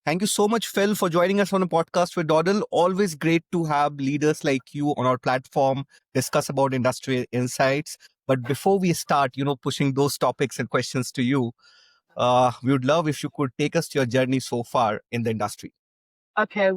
Thank you so much, Phil, for joining us on a podcast with Dawdle. Always great to have leaders like you on our platform discuss about industry insights. But before we start, pushing those topics and questions to you, we would love if you could take us to your journey so far in the industry. Okay.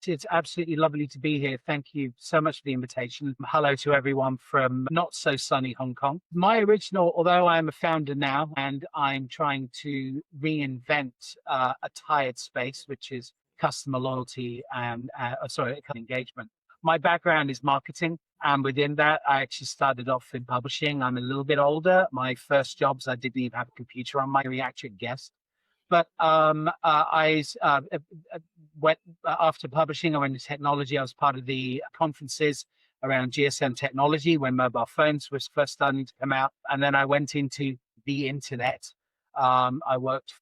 It's absolutely lovely to be here. Thank you so much for the invitation. Hello to everyone from not so sunny Hong Kong. My original, although I am a founder now and I'm trying to reinvent a tired space, which is customer loyalty and, engagement. My background is marketing. And within that, I actually started off in publishing. I'm a little bit older. My first jobs, I didn't even have a computer on my reactor guest. But I went after publishing. I went into technology. I was part of the conferences around GSM technology when mobile phones was first starting to come out. And then I went into the internet. I worked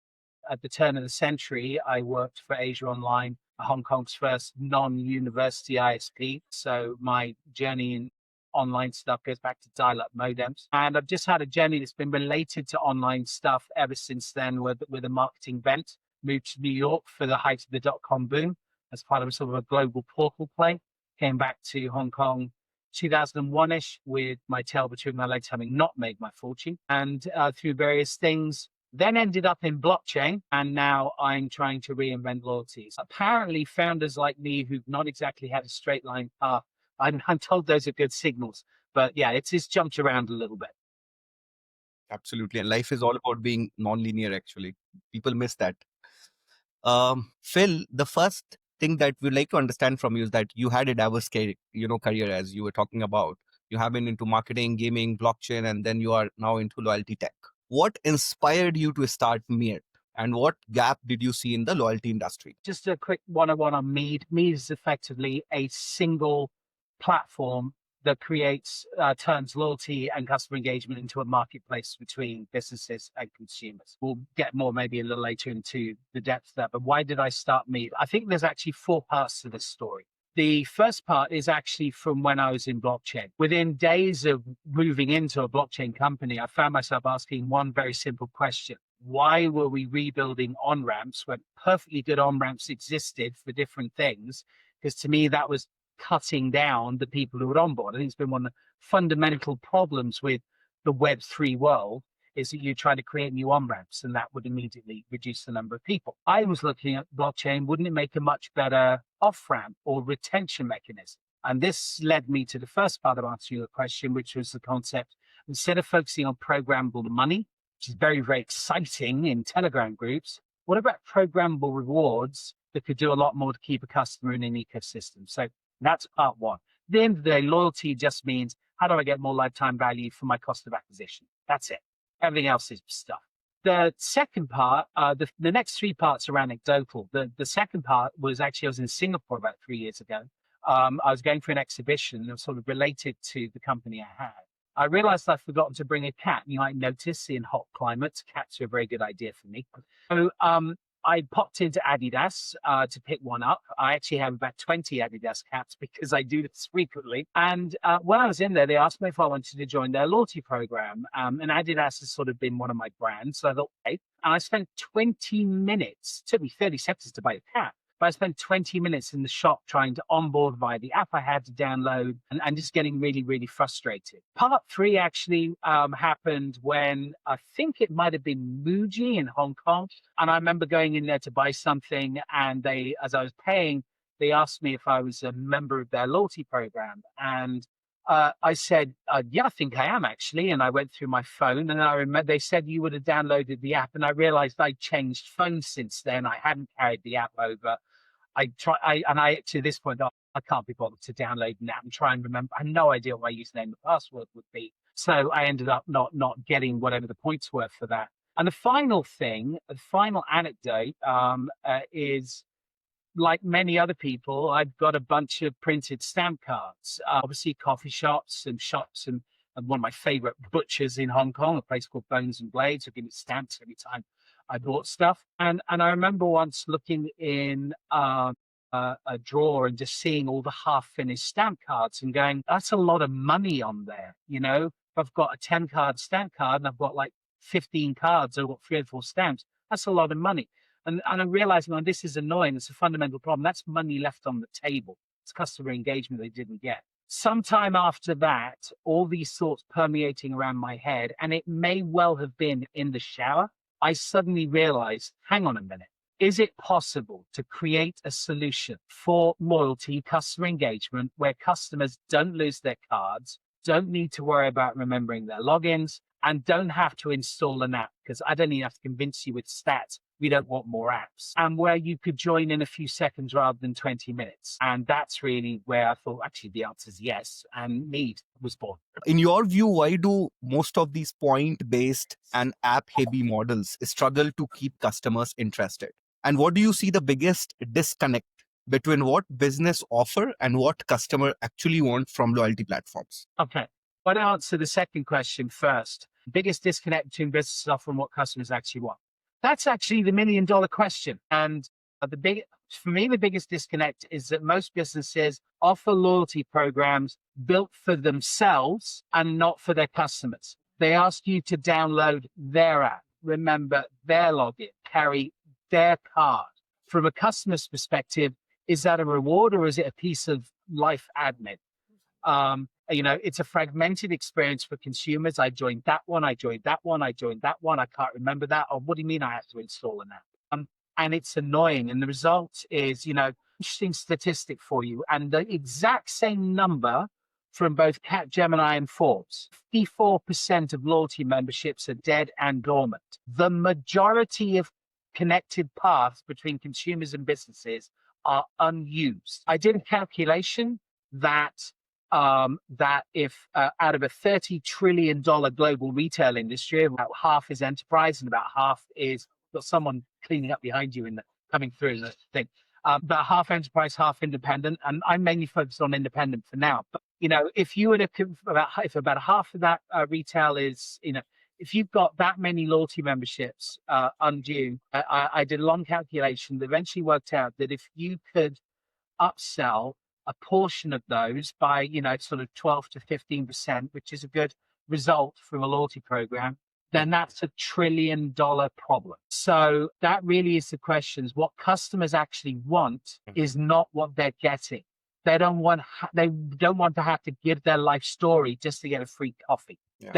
at the turn of the century. I worked for Asia Online, Hong Kong's first non-university ISP. So my journey in online stuff goes back to dial-up modems. And I've just had a journey that's been related to online stuff ever since then with a marketing bent. Moved to New York for the height of the dot-com boom as part of a sort of a global portal play. Came back to Hong Kong 2001-ish with my tail between my legs, having not made my fortune. And through various things, then ended up in blockchain. And now I'm trying to reinvent loyalties. Apparently founders like me who've not exactly had a straight line path, I'm told those are good signals, but yeah, it's jumped around a little bit. Absolutely. And life is all about being non-linear, actually. People miss that. Phil, the first thing that we'd like to understand from you is that you had a diverse career, as you were talking about. You have been into marketing, gaming, blockchain, and then you are now into loyalty tech. What inspired you to start Meed? And what gap did you see in the loyalty industry? Just a quick one-on-one on Meed. Meed is effectively a single platform that turns loyalty and customer engagement into a marketplace between businesses and consumers. We'll get more maybe a little later into the depth of that. But why did I start Meed? I think there's actually 4 parts to this story. The first part is actually from when I was in blockchain. Within days of moving into a blockchain company, I found myself asking one very simple question. Why were we rebuilding on-ramps when perfectly good on-ramps existed for different things? Because to me, that was cutting down the people who would onboard. I think it's been one of the fundamental problems with the Web3 world is that you try to create new on-ramps and that would immediately reduce the number of people. I was looking at blockchain, wouldn't it make a much better off-ramp or retention mechanism? And this led me to the first part of answering your question, which was the concept, instead of focusing on programmable money, which is very, very exciting in Telegram groups, what about programmable rewards that could do a lot more to keep a customer in an ecosystem? So that's part one. At the end of the day, loyalty just means how do I get more lifetime value for my cost of acquisition? That's it. Everything else is stuff. The second part, the next 3 parts are anecdotal. The second part was actually I was in Singapore about 3 years ago. I was going for an exhibition that was sort of related to the company I had. I realized I'd forgotten to bring a cat. You might notice in hot climates, cats are a very good idea for me. So I popped into Adidas to pick one up. I actually have about 20 Adidas caps because I do this frequently. And when I was in there, they asked me if I wanted to join their loyalty program. And Adidas has sort of been one of my brands. So I thought, okay. And I spent 20 minutes, it took me 30 seconds to buy a cap. But I spent 20 minutes in the shop trying to onboard via the app I had to download and just getting really, really frustrated. Part 3 actually happened when I think it might have been Muji in Hong Kong. And I remember going in there to buy something and as I was paying, they asked me if I was a member of their loyalty program. And I said, yeah, I think I am actually. And I went through my phone and I remember they said you would have downloaded the app. And I realized I'd changed phones since then. I hadn't carried the app over. To this point, I can't be bothered to download an app and try and remember. I had no idea what my username and password would be. So I ended up not getting whatever the points were for that. And the final anecdote is, like many other people, I've got a bunch of printed stamp cards. Obviously, coffee shops and one of my favorite butchers in Hong Kong, a place called Bones and Blades, who give me stamps every time I bought stuff. And I remember once looking in a drawer and just seeing all the half-finished stamp cards and going, that's a lot of money on there. You know, if I've got a 10-card stamp card and I've got like 15 cards, I've got 3 or 4 stamps, that's a lot of money. And I'm realizing, well, this is annoying. It's a fundamental problem. That's money left on the table. It's customer engagement they didn't get. Sometime after that, all these thoughts permeating around my head, and it may well have been in the shower, I suddenly realized, hang on a minute. Is it possible to create a solution for loyalty, customer engagement, where customers don't lose their cards, don't need to worry about remembering their logins, and don't have to install an app? Because I don't even have to convince you with stats. We don't want more apps. And where you could join in a few seconds rather than 20 minutes. And that's really where I thought, actually, the answer is yes. And Meed was born. In your view, why do most of these point-based and app-heavy models struggle to keep customers interested? And what do you see the biggest disconnect between what business offer and what customer actually want from loyalty platforms? Okay. Why don't I answer the second question first? Biggest disconnect between business offer and what customers actually want. That's actually the $1 million question. And for me, the biggest disconnect is that most businesses offer loyalty programs built for themselves and not for their customers. They ask you to download their app, remember their login, carry their card. From a customer's perspective, is that a reward or is it a piece of life admin? It's a fragmented experience for consumers. I joined that one. I joined that one. I joined that one. I can't remember that. Or what do you mean I have to install an app? And it's annoying. And the result is, interesting statistic for you. And the exact same number from both Capgemini and Forbes, 54% of loyalty memberships are dead and dormant. The majority of connected paths between consumers and businesses are unused. I did a calculation that if out of a $30 trillion global retail industry, about half is enterprise and about half is got someone cleaning up behind you coming through the thing. About half enterprise, half independent, and I'm mainly focused on independent for now. But if you were to if about half of that retail is if you've got that many loyalty memberships undue, I did a long calculation that eventually worked out that if you could upsell a portion of those by, sort of 12 to 15%, which is a good result from a loyalty program, then that's $1 trillion problem. So that really is the question. What customers actually want is not what they're getting. They don't want to have to give their life story just to get a free coffee. Yeah.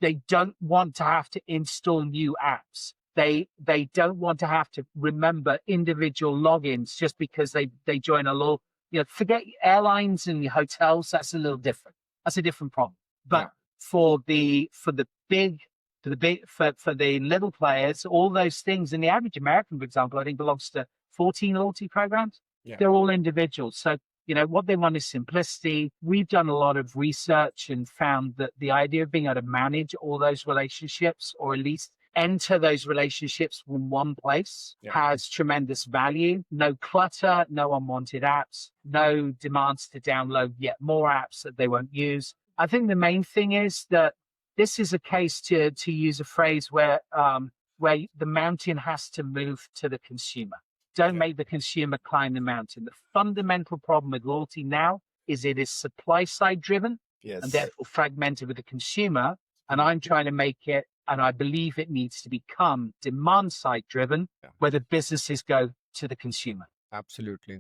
They don't want to have to install new apps. They don't want to have to remember individual logins just because they join a loyalty. Forget airlines and hotels. That's a little different. That's a different problem. But for the little players, all those things, and the average American, for example, I think belongs to 14 loyalty programs. Yeah. They're all individuals. So, what they want is simplicity. We've done a lot of research and found that the idea of being able to manage all those relationships, or at least enter those relationships from one place, has tremendous value. No clutter, no unwanted apps, no demands to download yet more apps that they won't use. I think the main thing is that this is a case, to use a phrase, where the mountain has to move to the consumer. Don't make the consumer climb the mountain. The fundamental problem with loyalty now is it is supply side driven and therefore fragmented with the consumer. And I'm trying to make it, and I believe it needs to become demand side driven, where the businesses go to the consumer. Absolutely.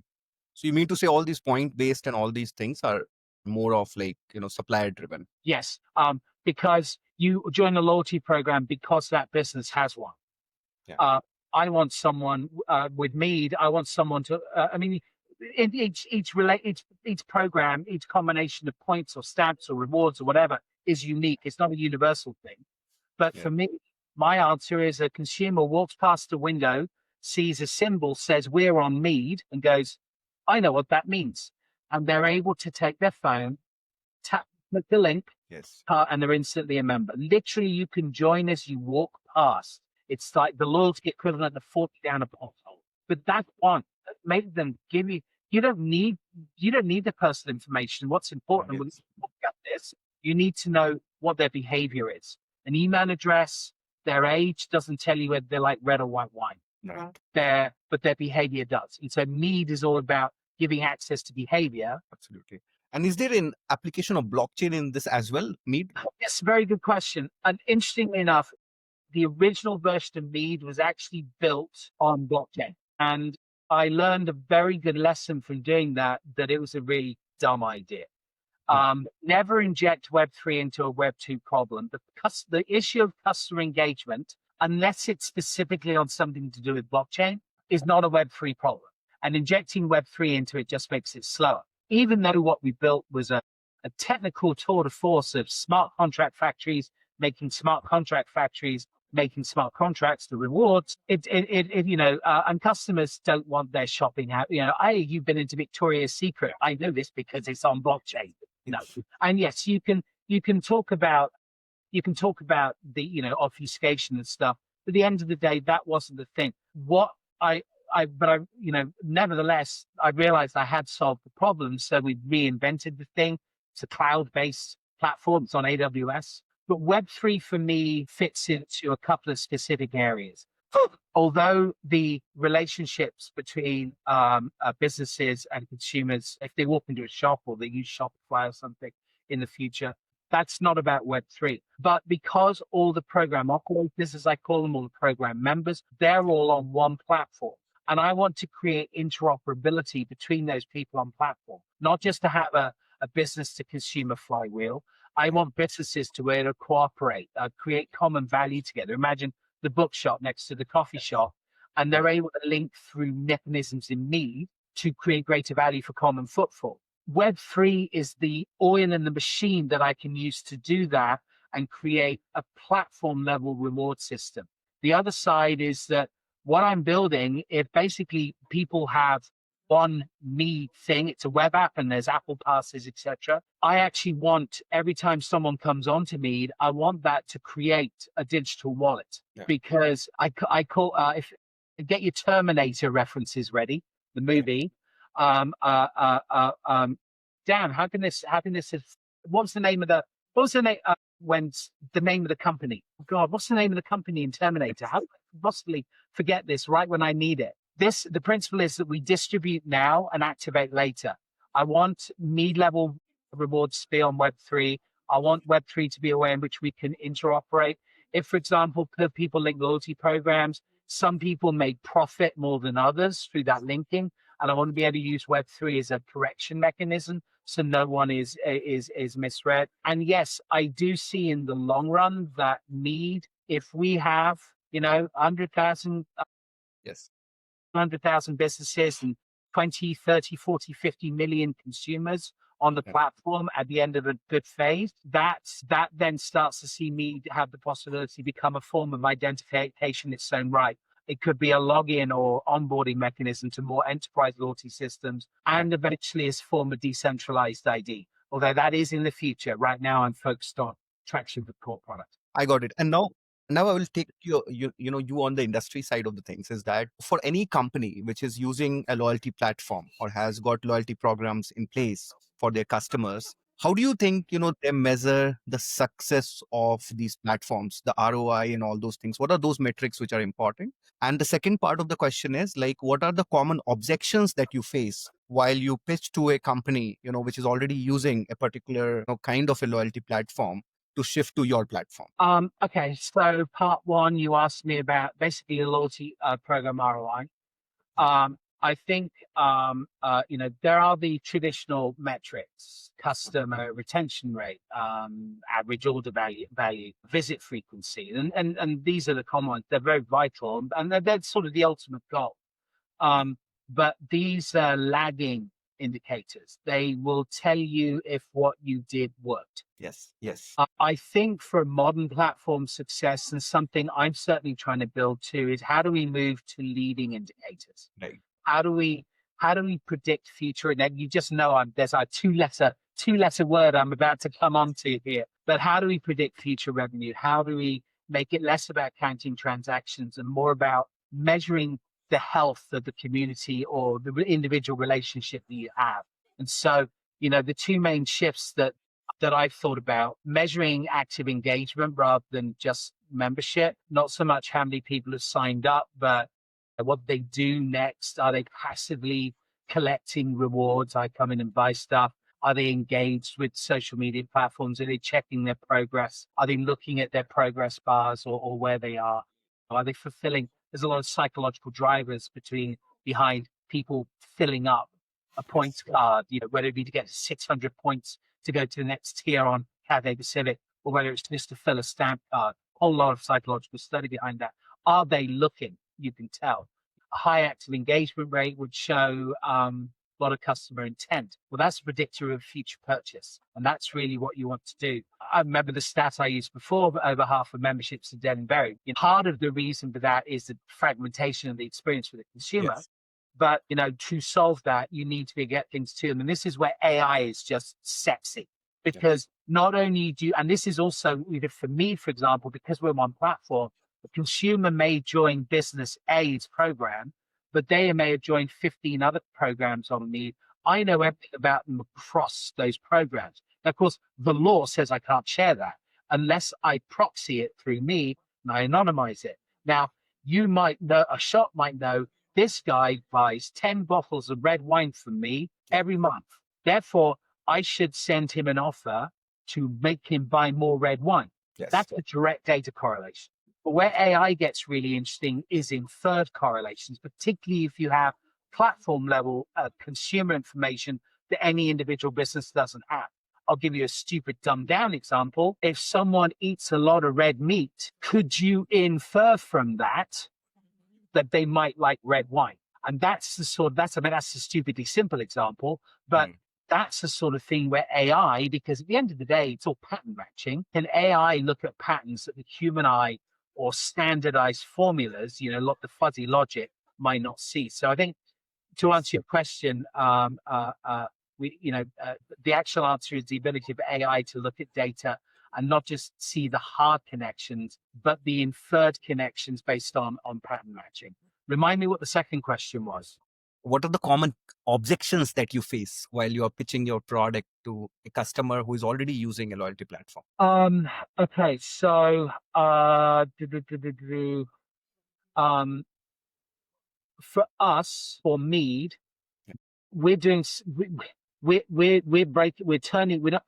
So you mean to say all these point based and all these things are more of supplier driven? Yes. Because you join a loyalty program because that business has one. Yeah. I want someone with Meed. I want someone to. In each program, each combination of points or stamps or rewards or whatever is unique. It's not a universal thing. But for me, my answer is a consumer walks past the window, sees a symbol, says we're on Meed, and goes, I know what that means. And they're able to take their phone, tap the link, and they're instantly a member. Literally, you can join as you walk past. It's like the loyalty equivalent of 40 down a pothole. But that's one. Make them give you. You don't need the personal information. What's important when you look at this, you need to know what their behavior is. An email address, their age doesn't tell you whether they're like red or white wine. Right. But their behavior does. And so Meed is all about giving access to behavior. Absolutely. And is there an application of blockchain in this as well, Meed? Yes, very good question. And interestingly enough, the original version of Meed was actually built on blockchain. And I learned a very good lesson from doing that it was a really dumb idea. Never inject Web3 into a Web2 problem. The issue of customer engagement, unless it's specifically on something to do with blockchain, is not a Web3 problem. And injecting Web3 into it just makes it slower. Even though what we built was a technical tour de force of smart contract factories, making smart contract factories, making smart contracts, the rewards, and customers don't want their shopping out. You've been into Victoria's Secret. I know this because it's on blockchain. No. And yes, you can talk about the, obfuscation and stuff. But at the end of the day, that wasn't the thing. Nevertheless, I realized I had solved the problem. So we reinvented the thing. It's a cloud-based platform. It's on AWS. But Web3 for me fits into a couple of specific areas. Although the relationships between businesses and consumers, if they walk into a shop or they use Shopify or something in the future, that's not about Web3. But because all the program operators, as I call them, all the program members, they're all on one platform. And I want to create interoperability between those people on platform, not just to have a business to consumer flywheel. I want businesses to be able to cooperate, create common value together. Imagine the bookshop next to the coffee shop, and they're able to link through mechanisms in Meed to create greater value for common footfall. Web3 is the oil in the machine that I can use to do that and create a platform level reward system. The other side is that what I'm building, if basically people have one Meed thing, it's a web app and there's Apple Passes, etc. I actually want, every time someone comes onto Meed, I want that to create a digital wallet. Because I call, if get your Terminator references ready, the movie. Damn, how can this have, what's the name of the company? God, what's the name of the company in Terminator? How could I possibly forget this right when I need it? The principle is that we distribute now and activate later. I want Meed level rewards to be on Web3. I want Web3 to be a way in which we can interoperate. If, for example, people link loyalty programs, some people make profit more than others through that linking. And I want to be able to use Web3 as a correction mechanism so no one is misread. And yes, I do see in the long run that Meed, if we have, 100,000 businesses and 20, 30, 40, 50 million consumers on the platform at the end of a good phase, that then starts to see Meed have the possibility to become a form of identification in its own right. It could be a login or onboarding mechanism to more enterprise loyalty systems, and eventually as a form of decentralized ID. Although that is in the future. Right now, I'm focused on traction with core product. I got it. And now I will take you on the industry side of the things, is that for any company which is using a loyalty platform or has got loyalty programs in place for their customers, how do you think, they measure the success of these platforms, the ROI and all those things? What are those metrics which are important? And the second part of the question is, what are the common objections that you face while you pitch to a company, which is already using a particular kind of a loyalty platform to shift to your platform? Okay, so part one, you asked me about basically a loyalty program ROI. I think, there are the traditional metrics: customer retention rate, average order value, visit frequency. And these are the common ones. They're very vital, and they're sort of the ultimate goal. But these are lagging indicators. They will tell you if what you did worked. Yes. I think for modern platform success, and something I'm certainly trying to build too, is how do we move to leading indicators? Right. How do we predict future? And then you just know there's a two letter word I'm about to come on to here. But how do we predict future revenue? How do we make it less about counting transactions and more about measuring the health of the community or the individual relationship that you have? And so, the two main shifts that I've thought about: measuring active engagement rather than just membership, not so much how many people have signed up, but what they do next. Are they passively collecting rewards? I come in and buy stuff. Are they engaged with social media platforms? Are they checking their progress? Are they looking at their progress bars or where they are? Are they fulfilling? There's a lot of psychological drivers behind people filling up a points card, whether it be to get 600 points to go to the next tier on Cathay Pacific, or whether it's just to fill a stamp card. A whole lot of psychological study behind that. Are they looking? You can tell. A high active engagement rate would show a lot of customer intent. Well, that's a predictor of future purchase. And that's really what you want to do. I remember the stat I used before, but over half of memberships are dead and buried. Part of the reason for that is the fragmentation of the experience for the consumer. Yes. But, to solve that, you need to get things to them. And this is where AI is just sexy, because not only do you, and this is also, for me, for example, because we're one platform, the consumer may join business A's program, but they may have joined 15 other programs on Meed. I know everything about them across those programs. Now, of course, the law says I can't share that unless I proxy it through Meed and I anonymize it. Now, you might know, a shop might know, this guy buys 10 bottles of red wine from me every month. Therefore, I should send him an offer to make him buy more red wine. Yes. That's a direct data correlation. But where AI gets really interesting is inferred correlations, particularly if you have platform level consumer information that any individual business doesn't have. I'll give you a stupid dumbed down example. If someone eats a lot of red meat, could you infer from that they might like red wine? And that's that's a stupidly simple example, but that's the sort of thing where AI, because at the end of the day, it's all pattern matching. Can AI look at patterns that the human eye or standardized formulas, the fuzzy logic might not see? So I think, to answer your question, the actual answer is the ability of AI to look at data and not just see the hard connections, but the inferred connections based on pattern matching. Remind me what the second question was. What are the common objections that you face while you are pitching your product to a customer who is already using a loyalty platform? Okay, so for us, for Meed, we're doing we're turning, we're not,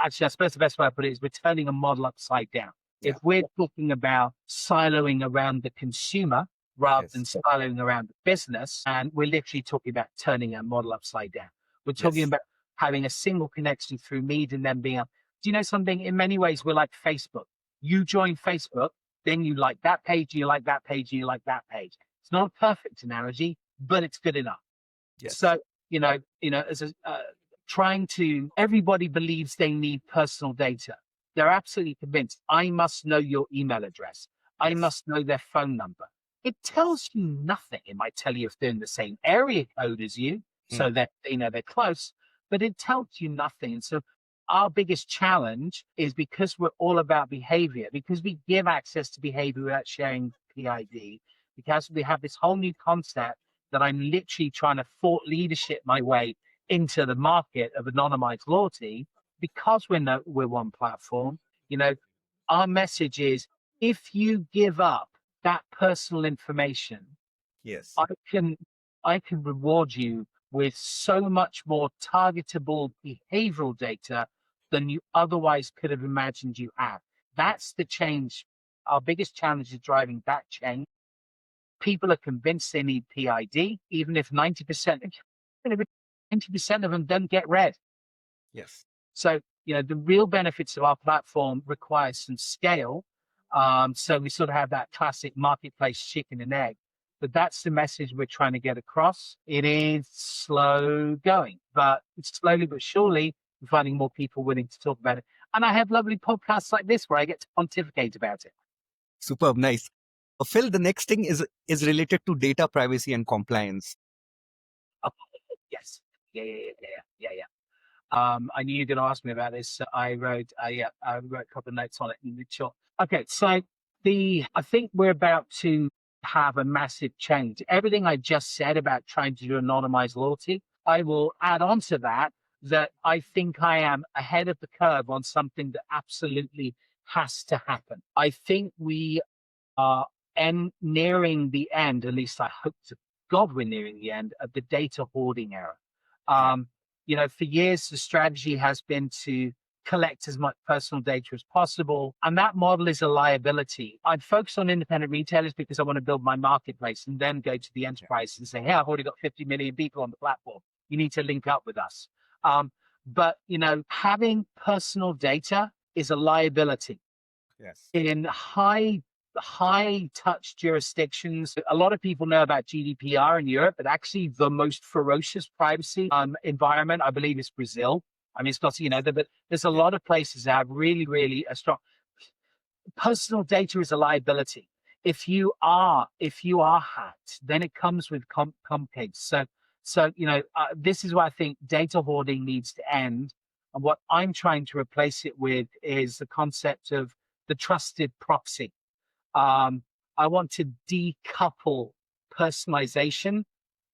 actually, I suppose the best way I put it is we're turning a model upside down. If we're talking about siloing around the consumer rather than siloing around the business, and we're literally talking about turning a model upside down. We're talking about having a single connection through Meed and then being able, do you know something? In many ways, we're like Facebook. You join Facebook, then you like that page, you like that page, you like that page. It's not a perfect analogy, but it's good enough. Yes. So, as everybody believes they need personal data. They're absolutely convinced. I must know your email address. I must know their phone number. It tells you nothing. It might tell you if they're in the same area code as you, so that they're close, but it tells you nothing. And so our biggest challenge is, because we're all about behavior, because we give access to behavior without sharing PID, because we have this whole new concept that I'm literally trying to thought leadership my way into the market of anonymized loyalty. Because we're one platform, our message is, if you give up that personal information, I can reward you with so much more targetable behavioral data than you otherwise could have imagined you had. That's the change. Our biggest challenge is driving that change. People are convinced they need PID, even if 90% of them don't get read. Yes. So, the real benefits of our platform require some scale. So we sort of have that classic marketplace chicken and egg. But that's the message we're trying to get across. It is slow going, but slowly but surely we're finding more people willing to talk about it. And I have lovely podcasts like this where I get to pontificate about it. Superb, nice. Phil, the next thing is related to data privacy and compliance. Oh, yes. Yeah. I knew you were going to ask me about this. I wrote a couple of notes on it in the chat. Okay, so I think we're about to have a massive change. Everything I just said about trying to do anonymized loyalty, I will add on to that I think I am ahead of the curve on something that absolutely has to happen. I think we are nearing the end, at least I hope to God we're nearing the end of the data hoarding era. For years, the strategy has been to collect as much personal data as possible. And that model is a liability. I'd focus on independent retailers because I want to build my marketplace and then go to the enterprise and say, hey, I've already got 50 million people on the platform. You need to link up with us. But having personal data is a liability. Yes. In high touch jurisdictions, a lot of people know about GDPR in Europe, but actually the most ferocious privacy environment, I believe, is Brazil. I mean, it's not, but there's a lot of places that have really, really a strong personal data is a liability. If you are hacked, then it comes with complications. So this is why I think data hoarding needs to end. And what I'm trying to replace it with is the concept of the trusted proxy. I want to decouple personalization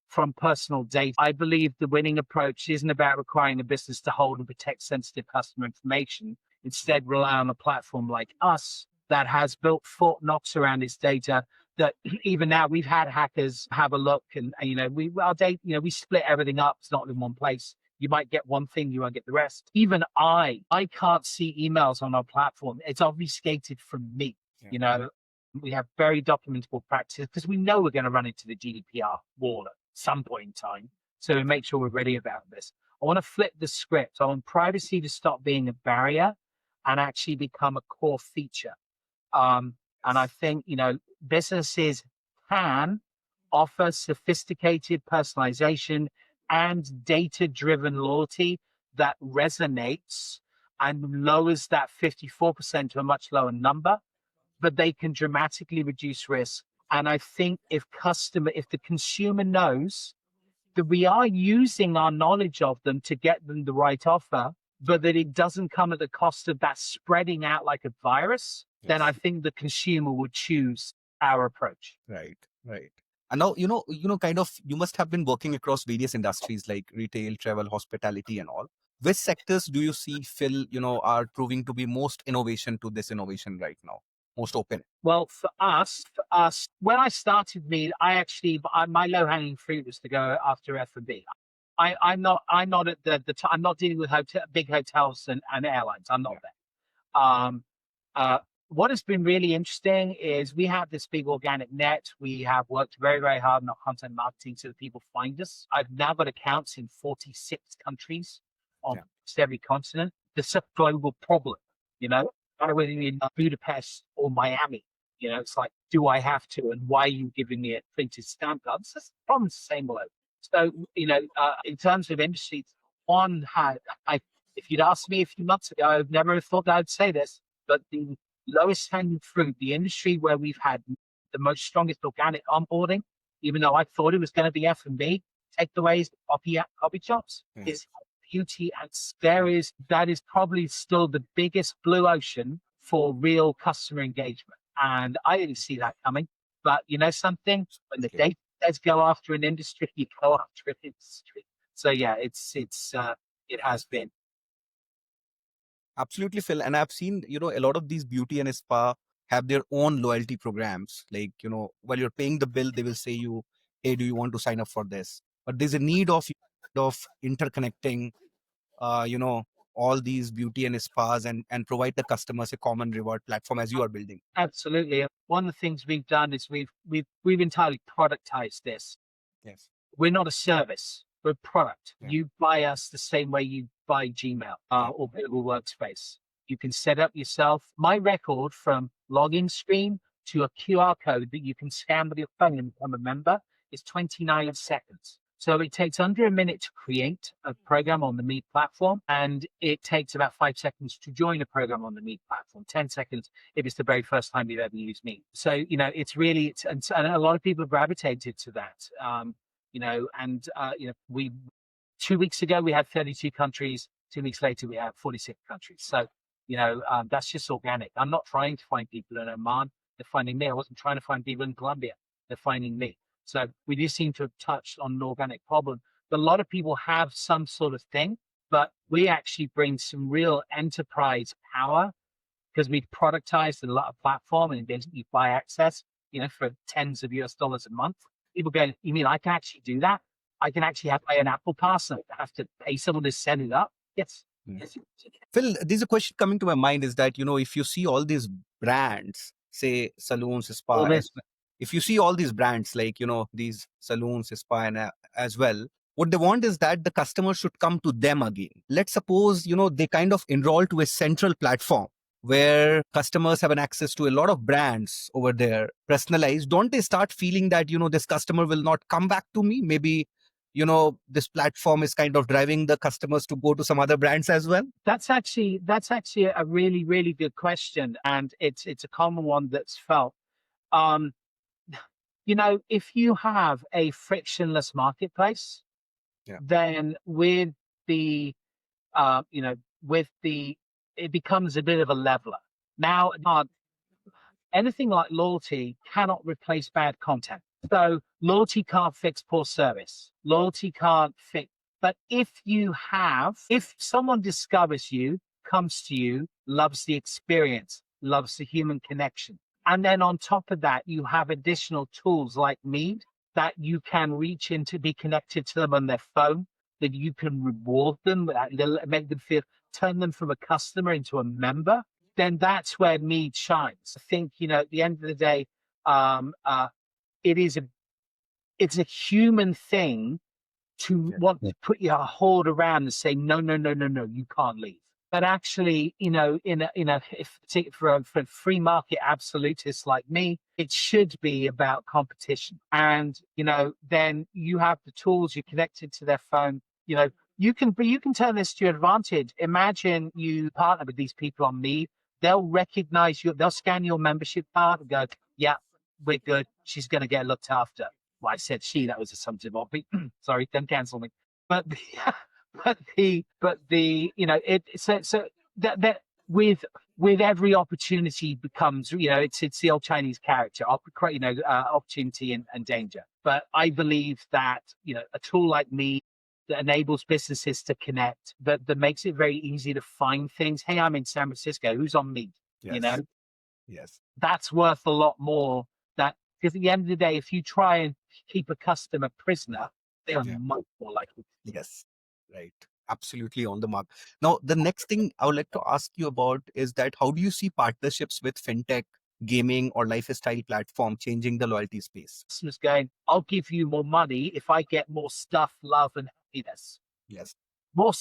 from personal data. I believe the winning approach isn't about requiring a business to hold and protect sensitive customer information. Instead, rely on a platform like us that has built Fort Knox around its data. That even now we've had hackers have a look, and our data, we split everything up. It's not in one place. You might get one thing, you won't get the rest. Even I can't see emails on our platform. It's obfuscated from me. Yeah. We have very documentable practices because we know we're going to run into the GDPR wall at some point in time. So we make sure we're ready about this. I want to flip the script. I want privacy to stop being a barrier and actually become a core feature. And I think, businesses can offer sophisticated personalization and data-driven loyalty that resonates and lowers that 54% to a much lower number, but they can dramatically reduce risk. And I think if the consumer knows that we are using our knowledge of them to get them the right offer, but that it doesn't come at the cost of that spreading out like a virus, then I think the consumer would choose our approach. Right. And now, kind of, you must have been working across various industries like retail, travel, hospitality, and all. Which sectors do you see, Phil, are proving to be most innovation to this innovation right now? Most open? Well, for us, when I started Meed, my low hanging fruit was to go after F&B. I'm not at I'm not dealing with big hotels and airlines. I'm not there. What has been really interesting is we have this big organic net. We have worked very, very hard on our content marketing so that people find us. I've now got accounts in 46 countries on every continent. It's a global problem, whether you're in Budapest or Miami. It's like, do I have to? And why are you giving me a printed stamp card? It's the problem's the same way. So, in terms of industries, if you'd asked me a few months ago, I would never have thought I'd say this, but the lowest hanging fruit, the industry where we've had the most strongest organic onboarding, even though I thought it was going to be F&B, takeaways, coffee shops, is beauty. And that is probably still the biggest blue ocean for real customer engagement. And I didn't see that coming. But something, when the data says go after an industry, you go after an industry. So yeah, it has been. Absolutely, Phil. And I've seen, a lot of these beauty and spa have their own loyalty programs. Like, while you're paying the bill, they will say you, hey, do you want to sign up for this? But there's a need of interconnecting, all these beauty and spas and provide the customers a common reward platform as you are building. Absolutely. One of the things we've done is we've entirely productized this. Yes. We're not a service. We're a product. Yeah. You buy us the same way you buy Gmail or Google Workspace. You can set up yourself. My record from login screen to a QR code that you can scan with your phone and become a member is 29 seconds. So it takes under a minute to create a program on the Meed platform, and it takes about 5 seconds to join a program on the Meed platform, 10 seconds if it's the very first time you've ever used Meed. So, it's really, and a lot of people have gravitated to that. We 2 weeks ago, we had 32 countries. 2 weeks later, we have 46 countries. So, that's just organic. I'm not trying to find people in Oman. They're finding me. I wasn't trying to find people in Colombia. They're finding me. So we do seem to have touched on an organic problem. But a lot of people have some sort of thing, but we actually bring some real enterprise power because we've productized a lot of platform and basically buy access, for tens of US dollars a month. People go, you mean I can actually do that? I can actually have my own Apple Pass. I have to pay someone to set it up. Yes. Yes. Phil, there's a question coming to my mind is that, if you see all these brands, say salons, All spa, this. if you see all these brands like, these salons, spa, and as well, what they want is that the customer should come to them again. Let's suppose, they kind of enroll to a central platform where customers have an access to a lot of brands over there, personalized. Don't they start feeling that, this customer will not come back to me? Maybe this platform is kind of driving the customers to go to some other brands as well? That's actually a really, really good question. And it's a common one that's felt. Um, if you have a frictionless marketplace, Yeah. then with the it becomes a bit of a leveler. Now, anything like loyalty cannot replace bad content. So loyalty can't fix poor service. Loyalty can't fix. But if someone discovers you, comes to you, loves the experience, loves the human connection, and then on top of that, you have additional tools like Meed that you can reach into, be connected to them on their phone, that you can reward them, make them turn them from a customer into a member, then that's where Meed shines. I think, at the end of the day, it's a human thing to want to put your hold around and say, no, no, no, no, no, you can't leave. But actually, for a free market absolutist like me, it should be about competition. And, then you have the tools, you're connected to their phone, you can turn this to your advantage. Imagine you partner with these people on Meed. They'll recognize you, they'll scan your membership card and go, yeah, we're good. She's going to get looked after. Well, I said she, that was a subject of sorry, don't cancel me. But that with every opportunity becomes, it's the old Chinese character, opportunity and danger. But I believe that, a tool like me that enables businesses to connect, that makes it very easy to find things. Hey, I'm in San Francisco. Who's on Meet? Yes. Yes. That's worth a lot more. Because at the end of the day, if you try and keep a customer prisoner, they are much more likely. Yes. Right. Absolutely on the mark. Now, the next thing I would like to ask you about is that how do you see partnerships with fintech, gaming, or lifestyle platform changing the loyalty space? Customers going, I'll give you more money if I get more stuff, love, and happiness. Yes. More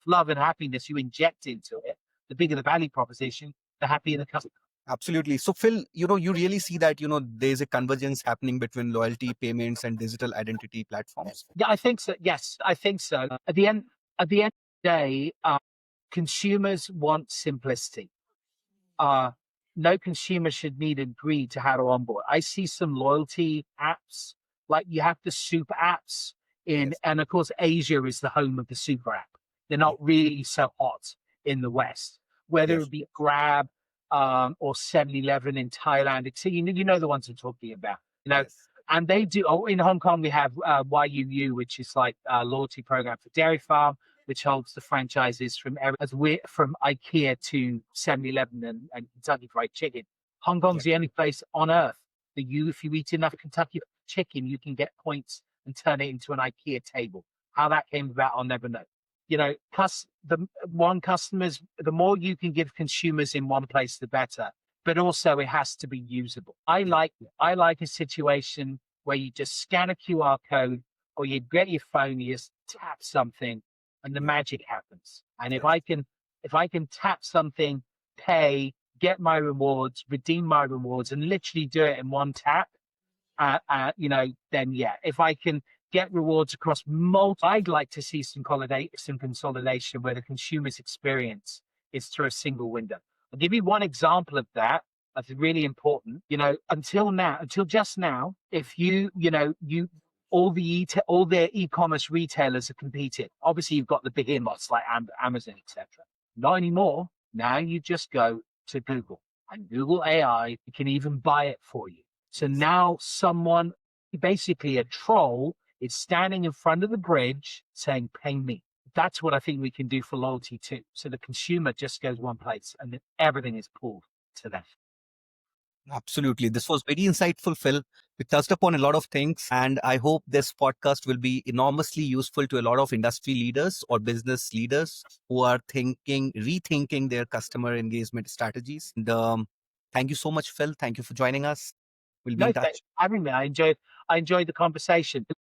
love and happiness you inject into it, the bigger the value proposition, the happier the customer. Absolutely. So, Phil, you really see that, there's a convergence happening between loyalty, payments, and digital identity platforms? Yeah, I think so. Yes, I think so. At the end of the day, consumers want simplicity. No consumer should need a greed to how to onboard. I see some loyalty apps, like you have the super apps and of course, Asia is the home of the super app. They're not really so hot in the West, whether it be Grab, or 7-Eleven in Thailand. So you know the ones I'm talking about. And they do. Oh, in Hong Kong we have YUU, which is like a loyalty program for Dairy Farm, which holds the franchises from IKEA to 7-Eleven and Kentucky Fried Chicken. Hong Kong's the only place on earth that if you eat enough Kentucky Fried Chicken, you can get points and turn it into an IKEA table. How that came about, I'll never know. The more you can give consumers in one place, the better. But also it has to be usable. I like a situation where you just scan a QR code or you get your phone, you just tap something and the magic happens. And if I can tap something, pay, get my rewards, redeem my rewards, and literally do it in one tap, then if I can get rewards across I'd like to see some consolidation where the consumer's experience is through a single window. I'll give you one example of that. That's really important. Until just now, if all the e-commerce retailers are competing. Obviously, you've got the behemoths like Amazon, etc. Not anymore. Now you just go to Google, and Google AI can even buy it for you. So now someone, basically a troll, is standing in front of the bridge saying, pay me. That's what I think we can do for loyalty too. So the consumer just goes one place and then everything is pulled to them. Absolutely. This was very insightful, Phil. We touched upon a lot of things, and I hope this podcast will be enormously useful to a lot of industry leaders or business leaders who are rethinking their customer engagement strategies. And thank you so much, Phil. Thank you for joining us. We'll be No, in thanks touch. for having me. I enjoyed the conversation.